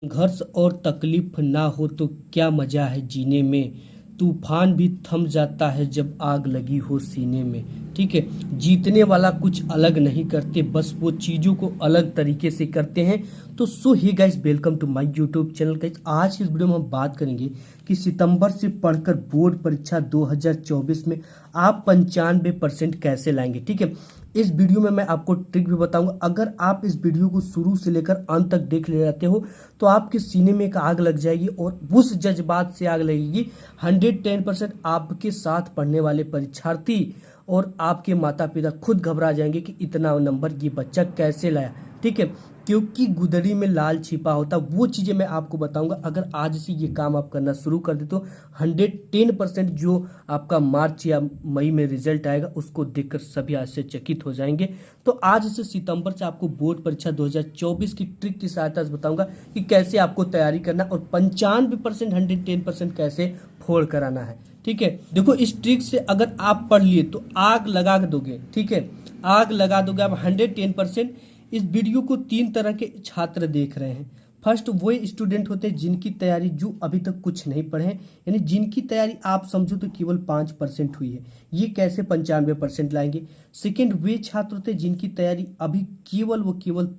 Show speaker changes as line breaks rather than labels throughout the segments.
संघर्ष और तकलीफ ना हो तो क्या मजा है जीने में। तूफान भी थम जाता है जब आग लगी हो सीने में। ठीक है। जीतने वाला कुछ अलग नहीं करते, बस वो चीजों को अलग तरीके से करते हैं। तो so hi guys, welcome to my YouTube channel. Guys आज की इस वीडियो में हम बात करेंगे कि सितंबर से पढ़कर बोर्ड परीक्षा 2024 में आप 95% कैसे लाएंगे। ठीक है। इस वीडियो में मैं आपको ट्रिक भी बताऊंगा। अगर आप इस वीडियो को शुरू से लेकर अंत तक देख ले जाते हो तो आपके सीने में एक आग लग जाएगी और उस जज्बात से आग लगेगी। 110% आपके साथ पढ़ने वाले परीक्षार्थी और आपके माता पिता खुद घबरा जाएंगे कि इतना नंबर ये बच्चा कैसे लाया। ठीक है। क्योंकि गुदड़ी में लाल छिपा होता, वो चीजें मैं आपको बताऊंगा। अगर आज से ये काम आप करना शुरू कर दे तो 110% जो आपका मार्च या मई में रिजल्ट आएगा उसको देखकर सभी आश्चर्यचकित हो जाएंगे। तो आज से सितंबर से आपको बोर्ड परीक्षा 2024 की ट्रिक की सहायता से बताऊंगा कि कैसे आपको तैयारी करना और 95% 110% कैसे फोड़ कराना है। ठीक है। देखो, इस ट्रिक से अगर आप पढ़ लिए तो आग लगा दोगे। ठीक है, आग लगा दोगे आप 110%। इस वीडियो को 3 तरह के छात्र देख रहे हैं। फर्स्ट वो स्टूडेंट होते हैं जिनकी तैयारी जो अभी तक कुछ नहीं पढ़े हैं, यानी जिनकी तैयारी आप समझो तो केवल 5% हुई है। ये कैसे 95% लाएंगे। सेकेंड वे छात्र होते हैं जिनकी तैयारी अभी केवल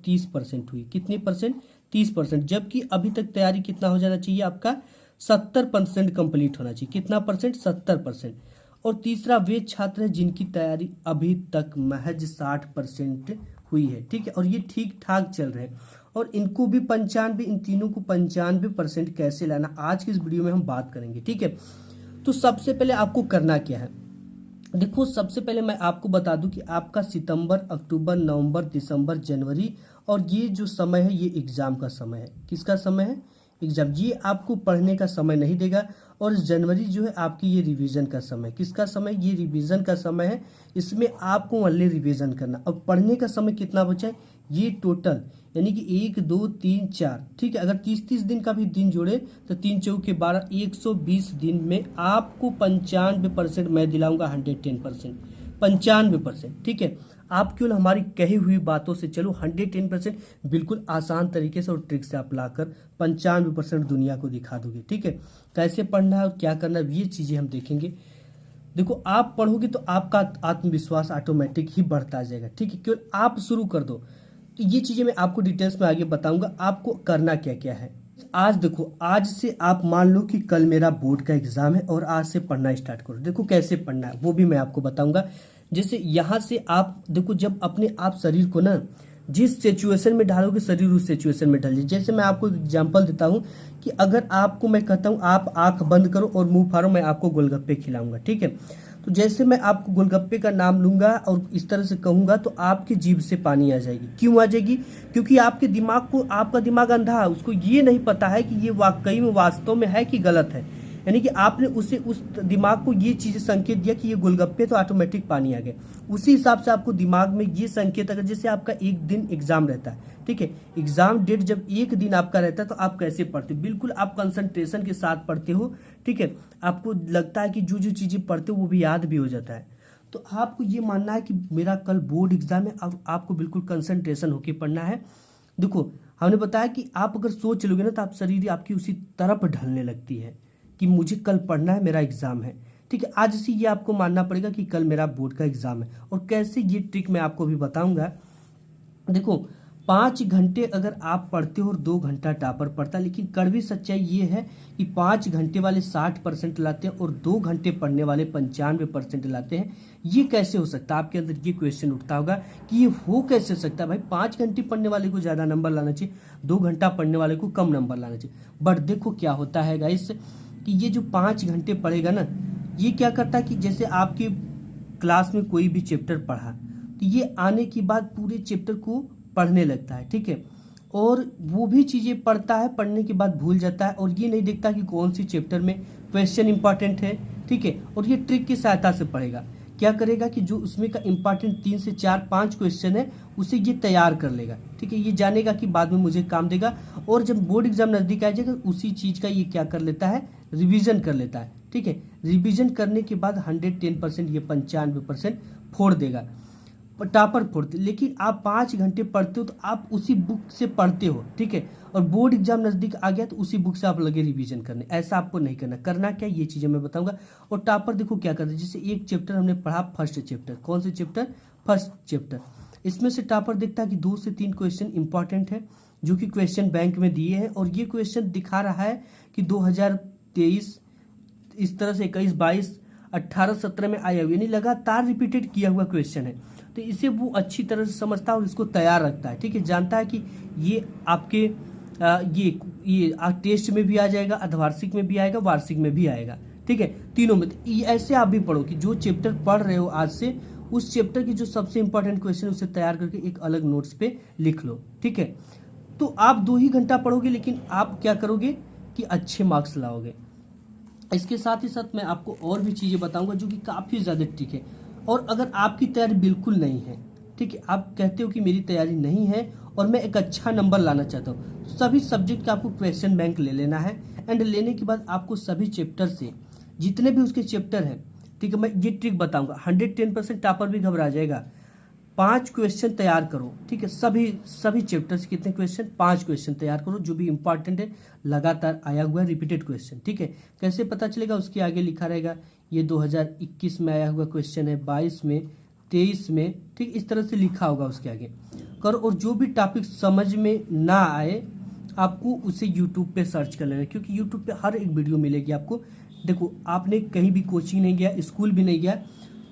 30% हुई। कितनी परसेंट? 30%। जबकि अभी तक तैयारी कितना हो जाना चाहिए आपका? 70% कंप्लीट होना चाहिए। कितना परसेंट? 70%। और तीसरा वे छात्र है जिनकी तैयारी अभी तक महज 60% हुई है। ठीक है। और ये ठीक ठाक चल रहे हैं और इनको भी 95, इन तीनों को 95% कैसे लाना आज की इस वीडियो में हम बात करेंगे। ठीक है। तो सबसे पहले आपको करना क्या है, देखो सबसे पहले मैं आपको बता दूं कि आपका सितंबर, अक्टूबर, नवंबर, दिसंबर, जनवरी और ये जो समय है ये एग्जाम का समय है। किसका समय है? एग्जाम। ये आपको पढ़ने का समय नहीं देगा। और जनवरी जो है आपकी ये रिवीजन का समय। किसका समय? ये रिवीजन का समय है। इसमें आपको ओनली रिवीजन करना। अब पढ़ने का समय कितना बचा है? ये टोटल यानी कि 1 2 3 4। ठीक है। अगर 30 दिन का भी दिन जोड़े तो 3 चौके 12, 120 दिन में आपको 95% मैं दिलाऊंगा 110%। 95%। ठीक है। आप केवल हमारी कही हुई बातों से चलो, 110% बिल्कुल आसान तरीके से और ट्रिक से आप लाकर 95% दुनिया को दिखा दोगे। ठीक है। कैसे पढ़ना है और क्या करना है ये चीजें हम देखेंगे। देखो, आप पढ़ोगे तो आपका आत्मविश्वास ऑटोमेटिक ही बढ़ता जाएगा। ठीक है। केवल आप शुरू कर दो। तो ये चीजें मैं आपको डिटेल्स में आगे बताऊंगा आपको करना क्या क्या है। आज देखो, आज से आप मान लो कि कल मेरा बोर्ड का एग्जाम है और आज से पढ़ना स्टार्ट करो। देखो कैसे पढ़ना है वो भी मैं आपको बताऊंगा। जैसे यहाँ से आप देखो, जब अपने आप शरीर को ना जिस सिचुएशन में डालोगे शरीर उस सिचुएशन में डालिए। जैसे मैं आपको एग्जांपल देता हूँ कि अगर आपको मैं कहता हूँ आप आंख बंद करो और मुंह फाड़ो, मैं आपको गोलगप्पे खिलाऊंगा। ठीक है। तो जैसे मैं आपको गोलगप्पे का नाम लूंगा और इस तरह से कहूंगा तो आपकी जीभ से पानी आ जाएगी। क्यों आ जाएगी? क्योंकि आपके दिमाग को, आपका दिमाग अंधा है, उसको ये नहीं पता है कि ये वाकई में वास्तव में है कि गलत है। यानी कि आपने उसे, उस दिमाग को ये चीज संकेत दिया कि ये गोलगप्पे, तो ऑटोमेटिक पानी आ गया। उसी हिसाब से आपको दिमाग में ये संकेत, अगर जैसे आपका एक दिन एग्जाम रहता है। ठीक है। एग्जाम डेट जब एक दिन आपका रहता है तो आप कैसे पढ़ते हो? बिल्कुल आप कंसंट्रेशन के साथ पढ़ते हो। ठीक है। आपको लगता है कि जो जो चीजें पढ़ते हो वो भी याद भी हो जाता है। तो आपको ये मानना है कि मेरा कल बोर्ड एग्जाम है, अब आपको बिल्कुल कंसंट्रेशन होकर पढ़ना है। देखो, हमने बताया कि आप अगर सोच लोगे ना तो आप शरीर आपकी उसी तरफ ढलने लगती है कि मुझे कल पढ़ना है, मेरा एग्जाम है। ठीक है। आज से ये आपको मानना पड़ेगा कि कल मेरा बोर्ड का एग्जाम है। और कैसे, ये ट्रिक मैं आपको भी बताऊंगा। देखो, 5 घंटे अगर आप पढ़ते हो और 2 घंटा टॉपर पढ़ता है, लेकिन कड़वी सच्चाई ये है कि 5 घंटे वाले 60% लाते हैं और 2 घंटे पढ़ने वाले 95% लाते हैं। ये कैसे हो सकता है? आपके अंदर ये क्वेश्चन उठता होगा कि ये हो कैसे सकता है भाई? 5 घंटे पढ़ने वाले को ज्यादा नंबर लाना चाहिए, 2 घंटा पढ़ने वाले को कम नंबर लाना चाहिए। बट देखो क्या होता है गाइस, कि ये जो 5 घंटे पढ़ेगा ना, ये क्या करता है कि जैसे आपके क्लास में कोई भी चैप्टर पढ़ा तो ये आने के बाद पूरे चैप्टर को पढ़ने लगता है। ठीक है। और वो भी चीजें पढ़ता है, पढ़ने के बाद भूल जाता है और ये नहीं देखता कि कौन सी चैप्टर में क्वेश्चन इंपॉर्टेंट है। ठीक है। और ये ट्रिक की सहायता से पढ़ेगा। क्या करेगा कि जो उसमें का इंपॉर्टेंट 3 से 4 5 क्वेश्चन है उसे ये तैयार कर लेगा। ठीक है। ये जानेगा कि बाद में मुझे काम देगा। और जब बोर्ड एग्जाम नजदीक आ जाएगा उसी चीज का ये क्या कर लेता है? रिवीजन कर लेता है। ठीक है। रिवीजन करने के बाद 110% ये 95% फोड़ देगा। टॉपर फोड़ते, लेकिन आप 5 घंटे पढ़ते हो तो आप उसी बुक से पढ़ते हो, ठीक है, और बोर्ड एग्जाम नज़दीक आ गया तो उसी बुक से आप लगे रिवीजन करने। ऐसा आपको नहीं करना। करना क्या, ये चीज़ें मैं बताऊंगा। और टॉपर देखो क्या करते हैं, जैसे एक चैप्टर हमने पढ़ा, फर्स्ट चैप्टर, कौन से चैप्टर, फर्स्ट चैप्टर, इसमें से टॉपर देखता है कि 2 से 3 क्वेश्चन इंपॉर्टेंट है जो कि क्वेश्चन बैंक में दिए हैं, और ये क्वेश्चन दिखा रहा है कि 2023 इस तरह से 21, 22, 18, 17 में आया हुआ, यानी लगातार रिपीटेड किया हुआ क्वेश्चन है। तो इसे वो अच्छी तरह से समझता है और इसको तैयार रखता है, ठीक है, जानता है कि ये आपके ये टेस्ट में भी आ जाएगा, अर्धवार्षिक में भी आएगा, वार्षिक में भी आएगा, ठीक है, तीनों में। तो ऐसे आप भी पढ़ो कि जो चैप्टर पढ़ रहे हो आज से, उस चैप्टर की जो सबसे इंपॉर्टेंट क्वेश्चन है उसे तैयार करके एक अलग नोट्स पे लिख लो, ठीक है। तो आप 2 ही घंटा पढ़ोगे, लेकिन आप क्या करोगे कि अच्छे मार्क्स लाओगे। इसके साथ ही साथ मैं आपको और भी चीज़ें बताऊंगा जो कि काफ़ी ज़्यादा ठीक है। और अगर आपकी तैयारी बिल्कुल नहीं है, ठीक है, आप कहते हो कि मेरी तैयारी नहीं है और मैं एक अच्छा नंबर लाना चाहता हूँ, तो सभी सब्जेक्ट का आपको क्वेश्चन बैंक ले लेना है। एंड लेने के बाद आपको सभी चैप्टर से जितने भी उसके चैप्टर हैं, ठीक है, मैं ये ट्रिक बताऊंगा, 110% टॉपर भी घबरा जाएगा। 5 क्वेश्चन तैयार करो, ठीक है, सभी चैप्टर से कितने क्वेश्चन, 5 क्वेश्चन तैयार करो जो भी इंपॉर्टेंट है, लगातार आया हुआ रिपीटेड क्वेश्चन, ठीक है। कैसे पता चलेगा, उसके आगे लिखा रहेगा ये 2021 में आया हुआ क्वेश्चन है, 22 में, 23 में, ठीक, इस तरह से लिखा होगा उसके आगे करो। और जो भी टॉपिक समझ में ना आए आपको उसे यूट्यूब पे सर्च कर लेना, क्योंकि यूट्यूब पे हर एक वीडियो मिलेगी आपको। देखो, आपने कहीं भी कोचिंग नहीं गया, स्कूल भी नहीं गया,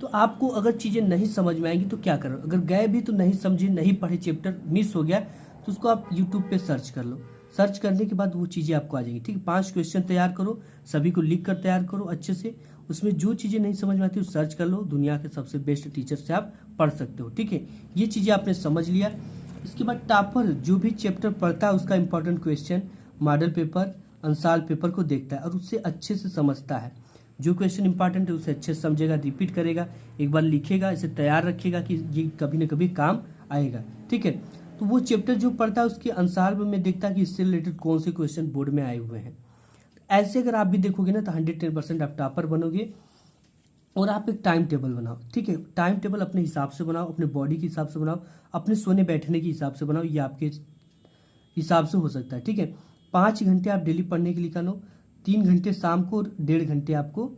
तो आपको अगर चीज़ें नहीं समझ में आएंगी तो क्या करो, अगर गए भी तो नहीं समझे, नहीं पढ़े, चैप्टर मिस हो गया, तो उसको आप यूट्यूब पे सर्च कर लो। सर्च करने के बाद वो चीज़ें आपको आ जाएंगी, ठीक है। 5 क्वेश्चन तैयार करो, सभी को लिख कर तैयार करो अच्छे से। उसमें जो चीज़ें नहीं समझ में आती वो सर्च कर लो, दुनिया के सबसे बेस्ट टीचर से आप पढ़ सकते हो, ठीक है। ये चीज़ें आपने समझ लिया। इसके बाद टॉपर जो भी चैप्टर पढ़ता है उसका important question, model paper, unsolved paper को देखता है और उससे अच्छे से समझता है। जो क्वेश्चन इंपॉर्टेंट है उसे अच्छे से समझेगा, रिपीट करेगा, एक बार लिखेगा, इसे तैयार रखेगा कि ये कभी ना कभी काम आएगा, ठीक है। तो वो चैप्टर जो पढ़ता है उसके अनुसार में देखता है कि इससे रिलेटेड कौन से क्वेश्चन बोर्ड में आए हुए हैं। ऐसे अगर आप भी देखोगे ना तो 110% आप टॉपर बनोगे। और आप एक टाइम टेबल बनाओ, ठीक है, टाइम टेबल अपने हिसाब से बनाओ, अपने बॉडी के हिसाब से बनाओ, अपने सोने बैठने के हिसाब से बनाओ, ये आपके हिसाब से हो सकता है, ठीक है। 5 घंटे आप डेली पढ़ने के लिए कर लो, 3 घंटे शाम को और 1.5 घंटे आपको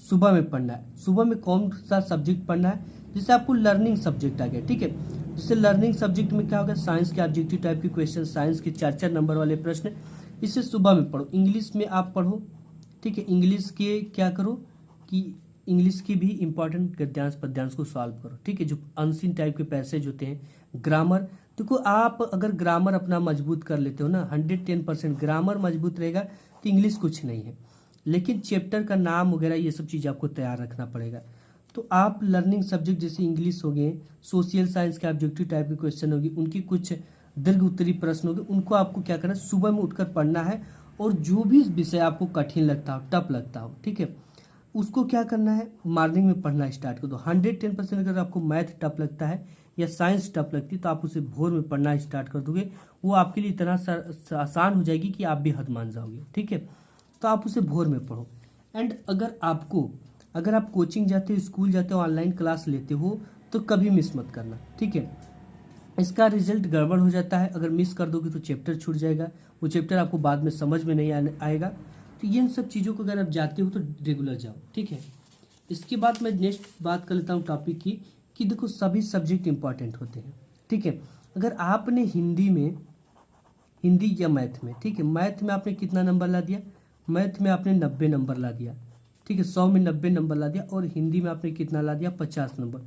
सुबह में पढ़ना है। सुबह में कौन सा सब्जेक्ट पढ़ना है, जिससे आपको लर्निंग सब्जेक्ट आ गया, ठीक है। जैसे लर्निंग सब्जेक्ट में क्या होगा, साइंस के ऑब्जेक्टिव टाइप के क्वेश्चन, साइंस के 4-4 नंबर वाले प्रश्न, इसे सुबह में पढ़ो। इंग्लिश में आप पढ़ो, ठीक है, इंग्लिश के क्या करो कि इंग्लिश की भी इंपॉर्टेंट गद्यांश पद्यांश को सॉल्व करो, ठीक है, जो अनसीन टाइप के पैसेज होते हैं। ग्रामर देखो, आप अगर ग्रामर अपना मजबूत कर लेते हो ना, 110% ग्रामर मजबूत रहेगा तो इंग्लिश कुछ नहीं है। लेकिन चैप्टर का नाम वगैरह ये सब चीज़ आपको तैयार रखना पड़ेगा। तो आप लर्निंग सब्जेक्ट जैसे इंग्लिश हो गए, सोशल साइंस के ऑब्जेक्टिव टाइप के क्वेश्चन होगी, उनकी कुछ दीर्घ उत्तरी प्रश्न होंगे, उनको आपको क्या करना है, सुबह में उठकर पढ़ना है। और जो भी विषय आपको कठिन लगता हो, टफ लगता हो, ठीक है, उसको क्या करना है, मॉर्निंग में पढ़ना स्टार्ट कर दो। 110% अगर आपको मैथ टफ लगता है या साइंस टफ लगती है तो आप उसे भोर में पढ़ना स्टार्ट कर दोगे, वो आपके लिए इतना आसान हो जाएगी कि आप भी हद मान जाओगे, ठीक है। तो आप उसे भोर में पढ़ो। एंड अगर आप कोचिंग जाते हो, स्कूल जाते हो, ऑनलाइन क्लास लेते हो तो कभी मिस मत करना, ठीक है। इसका रिजल्ट गड़बड़ हो जाता है, अगर मिस कर दोगे तो चैप्टर छूट जाएगा, वो चैप्टर आपको बाद में समझ में नहीं आएगा। तो इन सब चीज़ों को अगर आप जाते हो तो रेगुलर जाओ, ठीक है। इसके बाद मैं नेक्स्ट बात कर लेता हूँ टॉपिक की, कि देखो सभी सब्जेक्ट इंपॉर्टेंट होते हैं, ठीक है। अगर आपने हिंदी या मैथ में, ठीक है, मैथ में आपने कितना नंबर ला दिया, मैथ में आपने 90 नंबर ला दिया, ठीक है, 100 में 90 नंबर ला दिया, और हिंदी में आपने कितना ला दिया, 50 नंबर।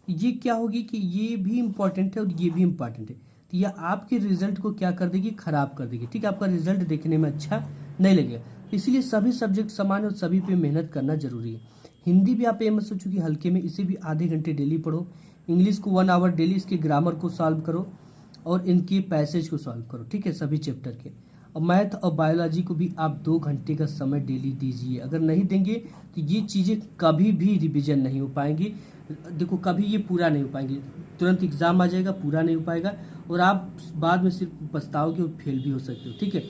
ये क्या होगी कि ये भी इंपॉर्टेंट है और ये भी इंपॉर्टेंट है, तो यह आपके रिजल्ट को क्या कर देगी, खराब कर देगी, ठीक है, आपका रिजल्ट देखने में अच्छा नहीं लगेगा। इसलिए सभी सब्जेक्ट समान और सभी पे मेहनत करना जरूरी है। हिंदी भी आप ये मत सोचो कि हल्के में, इसे भी आधे घंटे डेली पढ़ो। इंग्लिश को 1 आवर डेली, इसके ग्रामर को सॉल्व करो और इनके पैसेज को सॉल्व करो, ठीक है, सभी चैप्टर के। और मैथ और बायोलॉजी को भी आप 2 घंटे का समय डेली दीजिए। अगर नहीं देंगे तो ये चीज़ें कभी भी रिवीजन नहीं हो पाएंगी, देखो कभी ये पूरा नहीं हो पाएंगे, तुरंत एग्जाम आ जाएगा, पूरा नहीं हो पाएगा और आप बाद में सिर्फ पछताओगे और फेल भी हो सकते हो, ठीक है।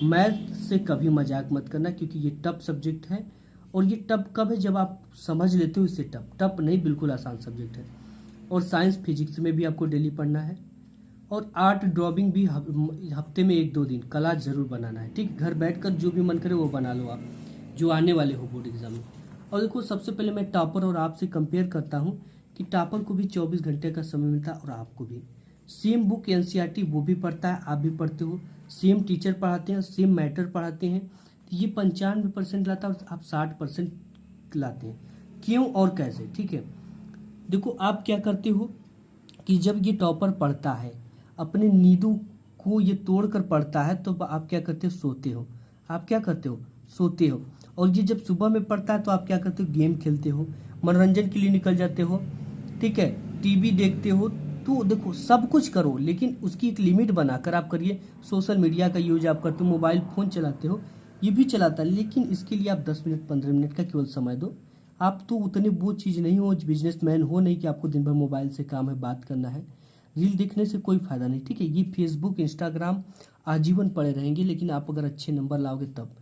मैथ से कभी मजाक मत करना, क्योंकि ये टफ सब्जेक्ट है। और ये टफ कब है, जब आप समझ लेते हो इसे। टफ नहीं, बिल्कुल आसान सब्जेक्ट है। और साइंस फिजिक्स में भी आपको डेली पढ़ना है, और आर्ट ड्राइंग भी हफ्ते में 1-2 दिन कला जरूर बनाना है, ठीक। घर बैठकर जो भी मन करे वो बना लो आप, जो आने वाले हो बोर्ड एग्जाम में। और देखो सबसे पहले मैं टॉपर और आपसे कंपेयर करता हूँ कि टॉपर को भी 24 घंटे का समय मिलता है और आपको भी। सेम बुक एनसीईआरटी वो भी पढ़ता है, आप भी पढ़ते हो, सेम टीचर पढ़ाते हैं, सेम मैटर पढ़ाते हैं। तो ये 95% लाता है और आप 60% लाते हैं। क्यों और कैसे, ठीक है। देखो आप क्या करते हो कि जब ये टॉपर पढ़ता है, अपने नींदों को ये तोड़ कर पढ़ता है, तो आप क्या करते हो, सोते हो। आप क्या करते हो, सोते हो। और ये जब सुबह में पढ़ता है तो आप क्या करते हो, गेम खेलते हो, मनोरंजन के लिए निकल जाते हो, ठीक है, टीवी देखते हो। तो देखो सब कुछ करो, लेकिन उसकी एक लिमिट बनाकर आप करिए। सोशल मीडिया का यूज आप करते हो, मोबाइल फ़ोन चलाते हो, ये भी चलाता है, लेकिन इसके लिए आप 10 मिनट 15 मिनट का केवल समय दो। आप तो उतने वो चीज़ नहीं हो, बिजनेसमैन हो नहीं कि आपको दिन भर मोबाइल से काम है, बात करना है। रील देखने से कोई फ़ायदा नहीं, ठीक है। ये फेसबुक इंस्टाग्राम आजीवन पड़े रहेंगे, लेकिन आप अगर अच्छे नंबर लाओगे तब।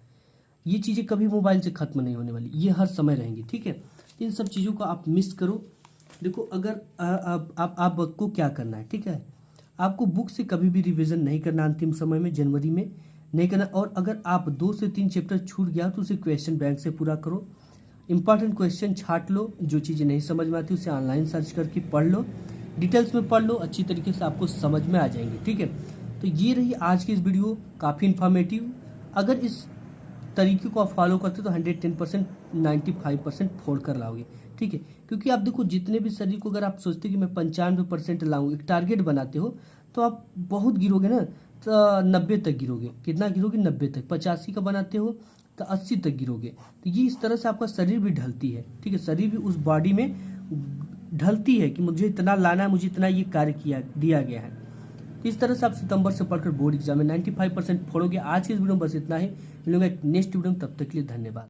ये चीज़ें कभी मोबाइल से ख़त्म नहीं होने वाली, ये हर समय रहेंगी, ठीक है। इन सब चीज़ों को आप मिस करो। देखो अगर आपको क्या करना है, ठीक है, आपको बुक से कभी भी रिवीजन नहीं करना अंतिम समय में, जनवरी में नहीं करना। और अगर आप 2 से 3 चैप्टर छूट गया तो उसे क्वेश्चन बैंक से पूरा करो। इंपॉर्टेंट क्वेश्चन छांट लो, जो चीज़ें नहीं समझ में आती उसे ऑनलाइन सर्च करके पढ़ लो, डिटेल्स में पढ़ लो, अच्छी तरीके से आपको समझ में आ जाएंगे, ठीक है। तो ये रही आज की इस वीडियो, काफ़ी इन्फॉर्मेटिव। अगर इस तरीके को आप फॉलो करते तो 110% 95% फोड़ कर लाओगे, ठीक है। क्योंकि आप देखो जितने भी शरीर को अगर आप सोचते कि मैं 95% लाऊं, एक टारगेट बनाते हो, तो आप बहुत गिरोगे ना, तो 90 तक गिरोगे। कितना गिरोगे, 90 तक। 85 का बनाते हो तो 80 तक गिरोगे। तो ये इस तरह से आपका शरीर भी ढलती है, ठीक है, शरीर भी उस बॉडी में ढलती है कि मुझे इतना लाना है, मुझे इतना ये कार्य दिया गया है। इस तरह से आप सितंबर से पढ़कर बोर्ड एग्जाम में 95% फोड़ोगे। आज की इस वीडियो में बस इतना ही, मिलूंगा एक नेक्स्ट वीडियो में, तब तक के लिए धन्यवाद।